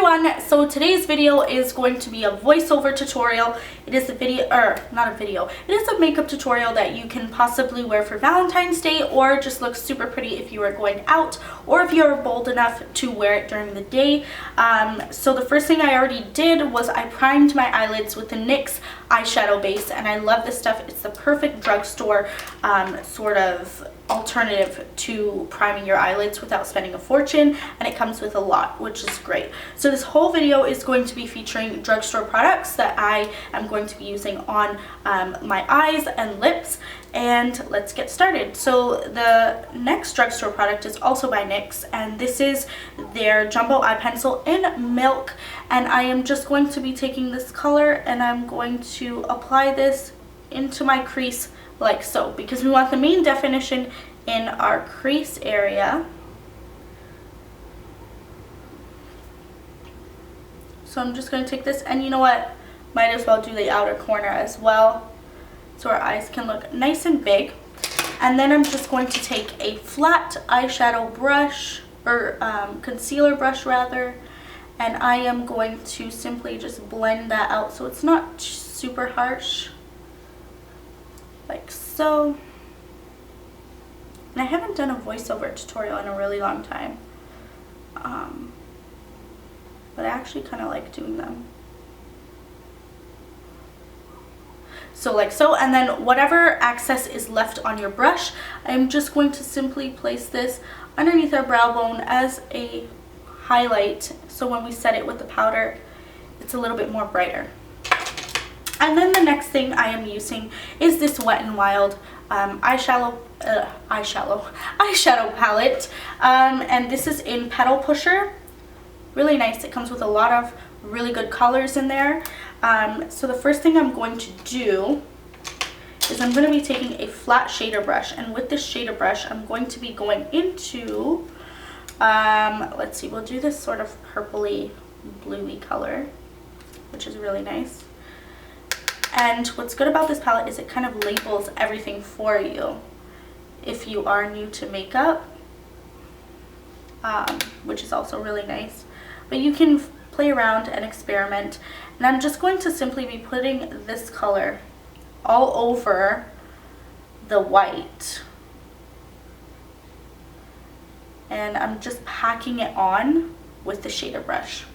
everyone, so today's video is going to be a voiceover tutorial. It is a video, or not a video, it is a makeup tutorial that you can possibly wear for Valentine's Day or just look super pretty if you are going out or if you're bold enough to wear it during the day. So the first thing I already did was I primed my eyelids with the NYX eyeshadow base, and I love this stuff. It's the perfect drugstore sort of alternative to priming your eyelids without spending a fortune, and it comes with a lot, which is great. So this whole video is going to be featuring drugstore products that I am going to be using on my eyes and lips, and let's get started. So the next drugstore product is also by NYX, and this is their jumbo eye pencil in milk, and I am just going to be taking this color and I'm going to apply this into my crease like so, because we want the main definition in our crease area. So I'm just going to take this, and you know what, might as well do the outer corner as well so our eyes can look nice and big. And then I'm just going to take a flat eyeshadow brush, or concealer brush rather, and I am going to simply just blend that out so it's not super harsh, like so. And I haven't done a voiceover tutorial in a really long time, but I actually kind of like doing them. So like so, and then whatever excess is left on your brush, I'm just going to simply place this underneath our brow bone as a highlight, so when we set it with the powder, it's a little bit more brighter. And then the next thing I am using is this Wet n Wild eyeshadow palette, and this is in Petal Pusher. Really nice. It comes with a lot of really good colors in there. So the first thing I'm going to do is I'm going to be taking a flat shader brush, and with this shader brush I'm going to be going into let's see, we'll do this sort of purpley bluey color, which is really nice. And what's good about this palette is it kind of labels everything for you if you are new to makeup, which is also really nice. But you can play around and experiment, and I'm just going to simply be putting this color all over the white, and I'm just packing it on with the shader brush.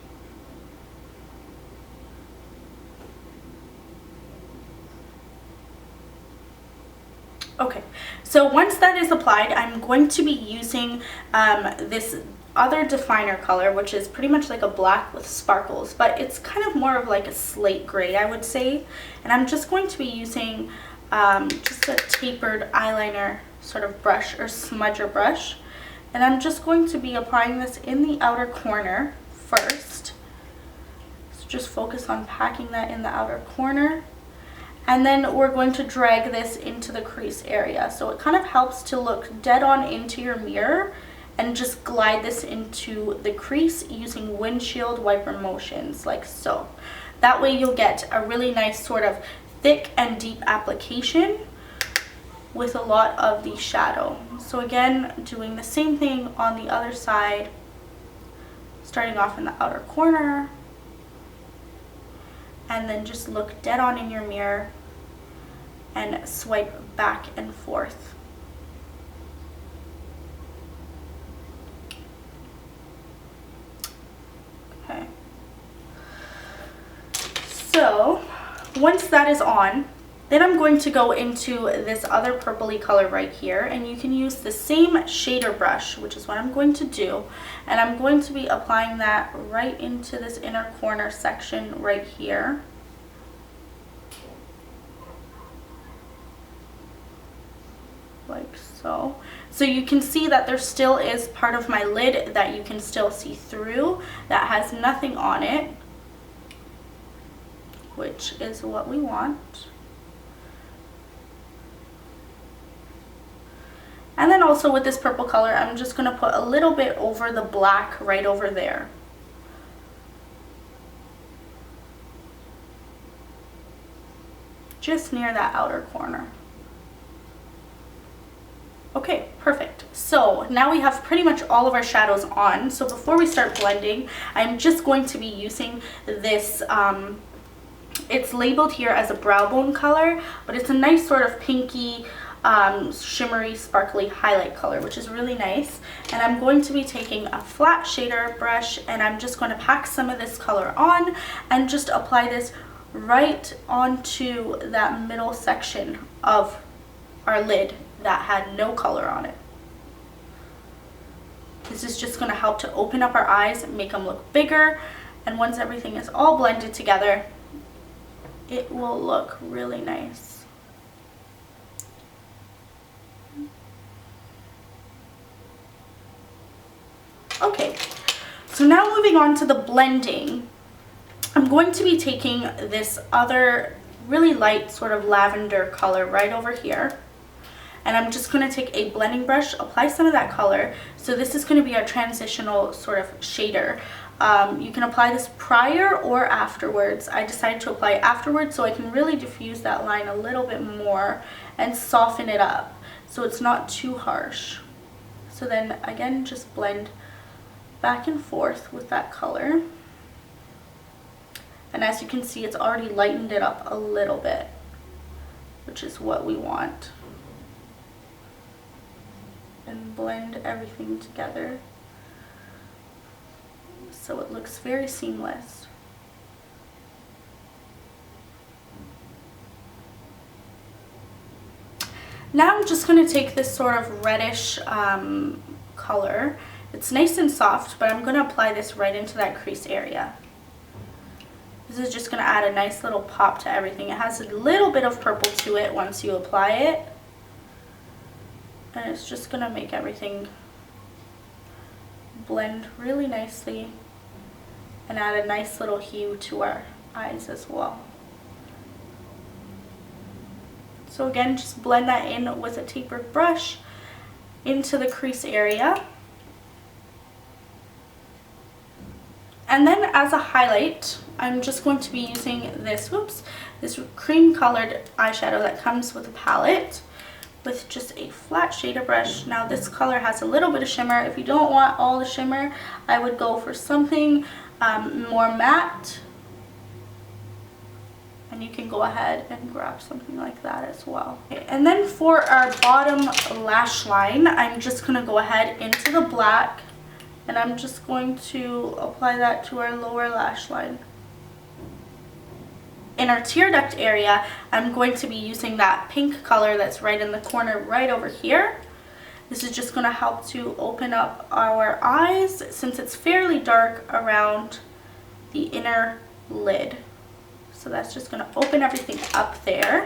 Okay, so once that is applied, I'm going to be using this other definer color, which is pretty much like a black with sparkles, but it's kind of more of like a slate gray, I would say. And I'm just going to be using just a tapered eyeliner sort of brush or smudger brush, and I'm just going to be applying this in the outer corner first. So just focus on packing that in the outer corner. And then we're going to drag this into the crease area. So it kind of helps to look dead on into your mirror and just glide this into the crease using windshield wiper motions like so. That way you'll get a really nice sort of thick and deep application with a lot of the shadow. So again, doing the same thing on the other side, starting off in the outer corner, and then just look dead on in your mirror and swipe back and forth. Okay. So once that is on, then I'm going to go into this other purpley color right here, and you can use the same shader brush, which is what I'm going to do, and I'm going to be applying that right into this inner corner section right here. Like so. So you can see that there still is part of my lid that you can still see through that has nothing on it, which is what we want. And then also with this purple color, I'm just going to put a little bit over the black right over there. Just near that outer corner. Okay, perfect. So now we have pretty much all of our shadows on. So before we start blending, I'm just going to be using this, it's labeled here as a brow bone color, but it's a nice sort of pinky, shimmery, sparkly highlight color, which is really nice. And I'm going to be taking a flat shader brush, and I'm just going to pack some of this color on and just apply this right onto that middle section of our lid that had no color on it. This is just going to help to open up our eyes and make them look bigger, and once everything is all blended together, it will look really nice. Okay, so now moving on to the blending, I'm going to be taking this other really light sort of lavender color right over here, and I'm just going to take a blending brush, apply some of that color. So this is going to be our transitional sort of shader. You can apply this prior or afterwards. I decided to apply it afterwards so I can really diffuse that line a little bit more and soften it up so it's not too harsh. So then again, just blend back and forth with that color. And as you can see, it's already lightened it up a little bit, which is what we want. And blend everything together so it looks very seamless. Now I'm just going to take this sort of reddish color. It's nice and soft, but I'm going to apply this right into that crease area. This is just going to add a nice little pop to everything. It has a little bit of purple to it once you apply it, and it's just going to make everything blend really nicely and add a nice little hue to our eyes as well. So again, just blend that in with a tapered brush into the crease area. And then as a highlight, I'm just going to be using this, this cream colored eyeshadow that comes with a palette with just a flat shader brush. Now this color has a little bit of shimmer. If you don't want all the shimmer, I would go for something more matte. And you can go ahead and grab something like that as well. Okay, and then for our bottom lash line, I'm just going to go ahead into the black, and I'm just going to apply that to our lower lash line. In our tear duct area, I'm going to be using that pink color that's right in the corner right over here. This is just going to help to open up our eyes since it's fairly dark around the inner lid. So that's just going to open everything up there.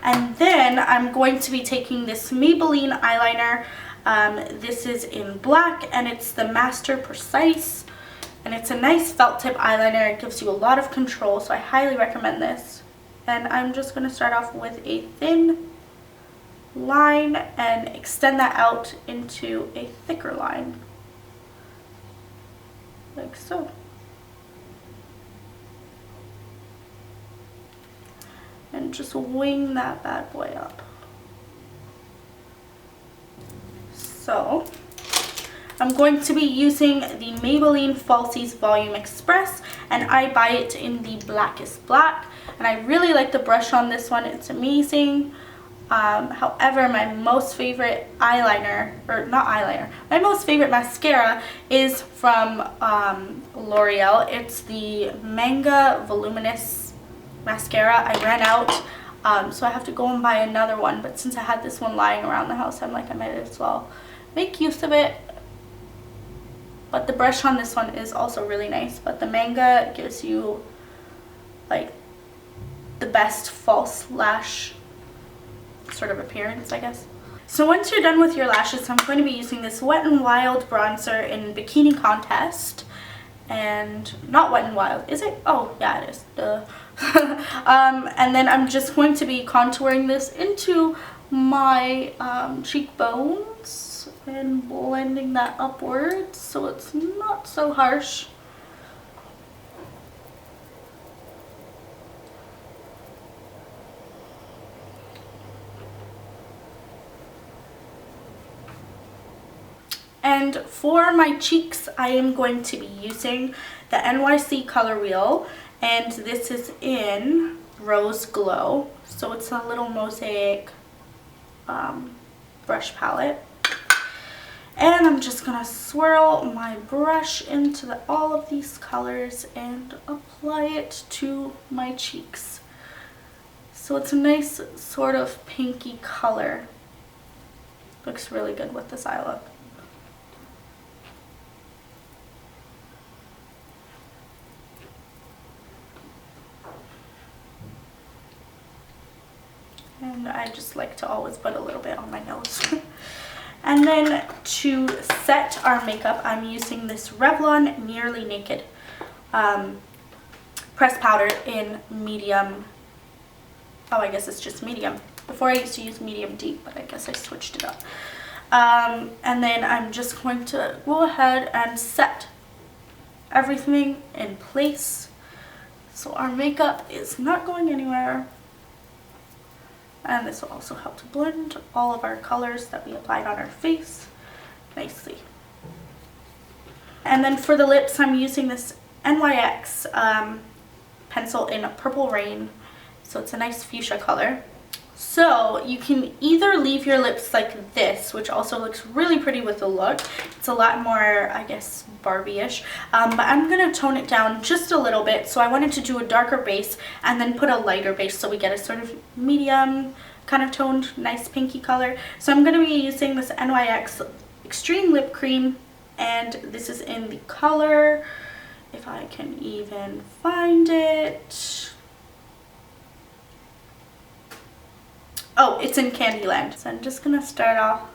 And then I'm going to be taking this Maybelline eyeliner. This is in black, and it's the Master Precise. And it's a nice felt tip eyeliner. It gives you a lot of control, so I highly recommend this. And I'm just going to start off with a thin line and extend that out into a thicker line. Like so. And just wing that bad boy up. So I'm going to be using the Maybelline Falsies Volume Express, and I buy it in the blackest black, and I really like the brush on this one. It's amazing. However, my most favorite eyeliner, or not eyeliner, my most favorite mascara is from L'Oreal. It's the Manga Voluminous mascara. I ran out, so I have to go and buy another one, but since I had this one lying around the house, I'm like, I might as well make use of it. But the brush on this one is also really nice, but the Manga gives you like the best false lash sort of appearance, I guess. So once you're done with your lashes, I'm going to be using this Wet n Wild bronzer in Bikini Contest. And not Wet n Wild, is it? Oh yeah, it is. Duh. And then I'm just going to be contouring this into my cheekbones and blending that upwards so it's not so harsh. And for my cheeks, I am going to be using the NYC Color Wheel, and this is in Rose Glow. So it's a little mosaic brush palette. And I'm just going to swirl my brush into all of these colors and apply it to my cheeks. So it's a nice sort of pinky color. Looks really good with this eye look. And I just like to always put a little bit on my nose. And then to set our makeup, I'm using this Revlon Nearly Naked pressed powder in medium. Oh, I guess it's just medium. Before I used to use medium deep, but I guess I switched it up. And then I'm just going to go ahead and set everything in place so our makeup is not going anywhere. And this will also help to blend all of our colors that we applied on our face nicely. And then for the lips, I'm using this NYX pencil in Purple Rain. So it's a nice fuchsia color. So you can either leave your lips like this, which also looks really pretty with the look. It's a lot more, I guess, Barbie-ish. But I'm going to tone it down just a little bit. So I wanted to do a darker base and then put a lighter base so we get a sort of medium kind of toned, nice pinky color. So I'm going to be using this NYX Extreme Lip Cream. And this is in the color, if I can even find it. Oh, it's in Candyland. So I'm just going to start off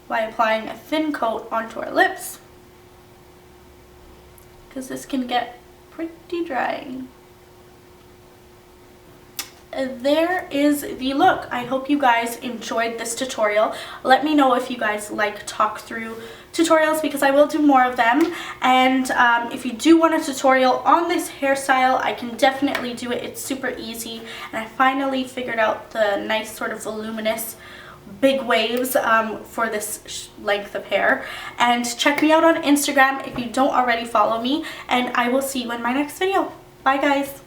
by applying a thin coat onto our lips, because this can get pretty dry. There is the look. I hope you guys enjoyed this tutorial. Let me know if you guys like talk through tutorials, because I will do more of them. And if you do want a tutorial on this hairstyle, I can definitely do it. It's super easy, and I finally figured out the nice sort of voluminous big waves for this length of hair. And check me out on Instagram if you don't already follow me, and I will see you in my next video. Bye guys.